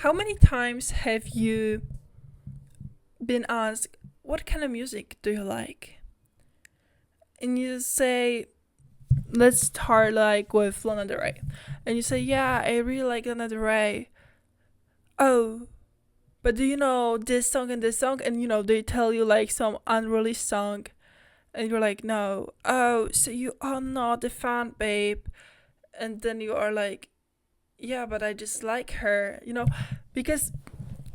How many times have you been asked, what kind of music do you like? And you say, let's start like with Lana Del Rey. And you say, yeah, I really like Lana Del Rey. Oh, but do you know this song and this song? And they tell you like some unreleased song. And you're like, no. Oh, so you are not a fan, babe. And then you are like, yeah, but I just like her, because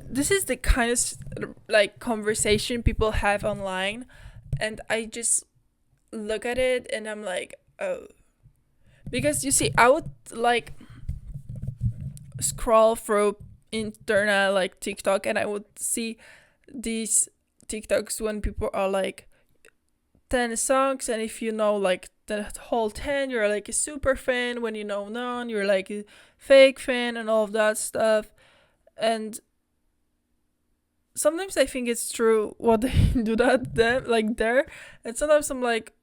this is the kind of like conversation people have online, and I just look at it and I'm like, oh, because you see, I would like scroll through internet like TikTok, and I would see these TikToks when people are like 10 songs, and if you know like the whole 10, you're like a super fan. When you know none, you're like a fake fan, and all of that stuff. And sometimes I think it's true what they do that there, like there, and sometimes I'm like,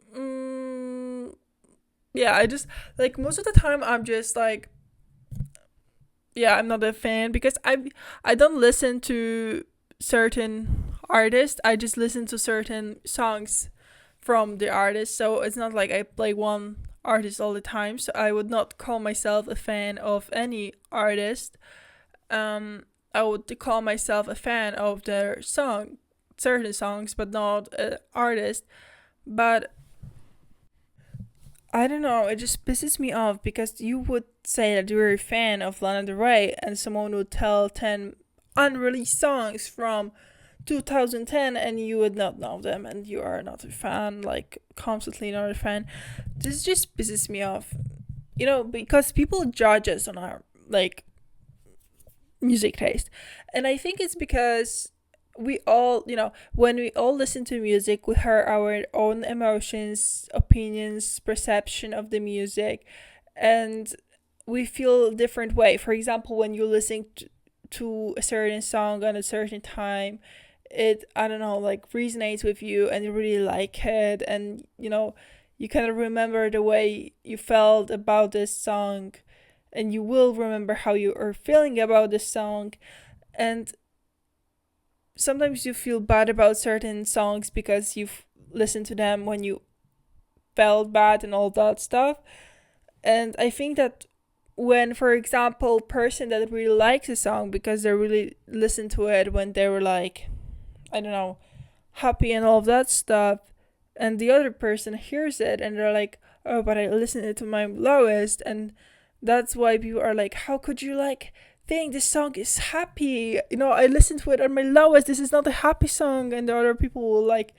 yeah, I just like most of the time I'm just like, yeah, I'm not a fan because I don't listen to certain artists. I just listen to certain songs from the artist. So it's not like I play one artist all the time. So I would not call myself a fan of any artist. I would call myself a fan of their song, certain songs, but not an artist. But I don't know, it just pisses me off because you would say that you're a fan of Lana Del Rey, and someone would tell 10 unreleased songs from 2010 and you would not know them, and you are not a fan, like constantly not a fan. This just pisses me off, because people judge us on our like music taste. And I think it's because we all, when we all listen to music, we have our own emotions, opinions, perception of the music, and we feel a different way. For example, when you listen to a certain song at a certain time, it, I don't know, like resonates with you and you really like it, and you kind of remember the way you felt about this song, and you will remember how you are feeling about this song. And sometimes you feel bad about certain songs because you've listened to them when you felt bad and all that stuff. And I think that when, for example, person that really likes a song because they really listened to it when they were like, I don't know, happy and all of that stuff, and the other person hears it and they're like, oh, but I listened it to my lowest, and that's why people are like, how could you like think this song is happy? I listened to it at my lowest. This is not a happy song. And the other people will like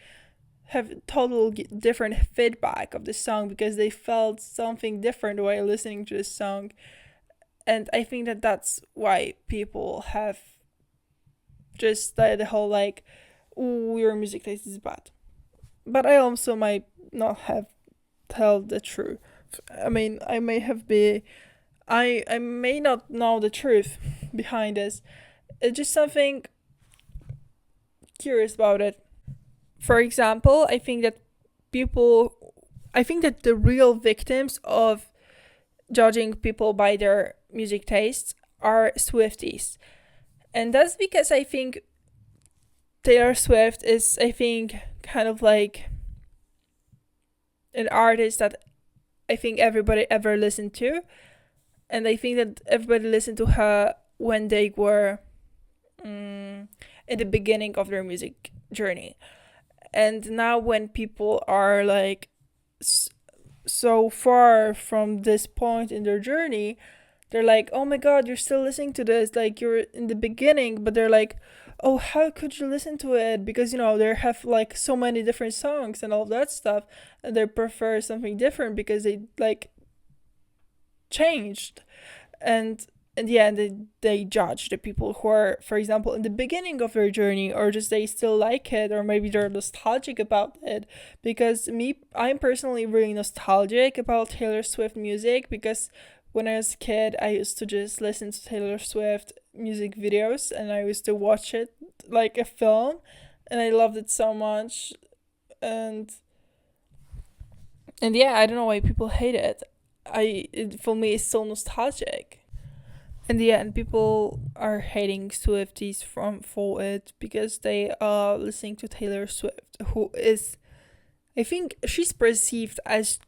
have total different feedback of the song because they felt something different while listening to this song. And I think that that's why people have just the whole like, ooh, your music taste is bad. But I also might not have tell the truth. I mean, I may have been, I may not know the truth behind this. It's just something curious about it. For example, I think that the real victims of judging people by their music tastes are Swifties. And that's because I think Taylor Swift is, I think, kind of like an artist that I think everybody ever listened to. And I think that everybody listened to her when they were in the beginning of their music journey. And now when people are like so far from this point in their journey, they're like, oh my god, you're still listening to this, like you're in the beginning. But they're like, oh, how could you listen to it? Because they have like so many different songs and all that stuff, and they prefer something different because they like changed. And yeah, they judge the people who are, for example, in the beginning of their journey, or just they still like it, or maybe they're nostalgic about it. Because I'm personally really nostalgic about Taylor Swift music, because when I was a kid, I used to just listen to Taylor Swift music videos, and I used to watch it like a film, and I loved it so much. And yeah, I don't know why people hate it. For me, it's so nostalgic. In the end, people are hating Swifties for it because they are listening to Taylor Swift, who is, I think, she's perceived as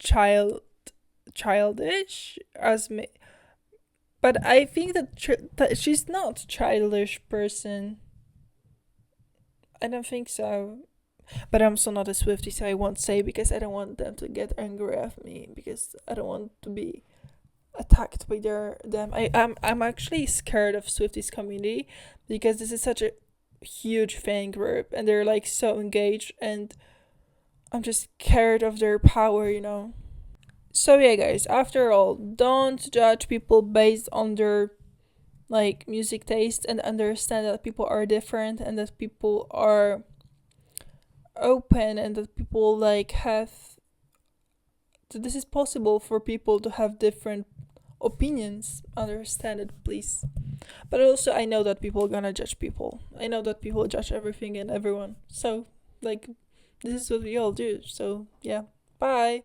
childish as me, but I think that she's not a childish person. I don't think so. But I'm still not a Swiftie, so I won't say because I don't want them to get angry at me because I don't want to be attacked by them. I'm actually scared of Swifties community because this is such a huge fan group and they're like so engaged, and I'm just scared of their power. So yeah, guys, after all, don't judge people based on their like music taste, and understand that people are different and that people are open, and that people like have this is possible for people to have different opinions. Understand it, please. But also, I know that people are gonna judge people. I know that people judge everything and everyone. So, like, this is what we all do. So, yeah. Bye.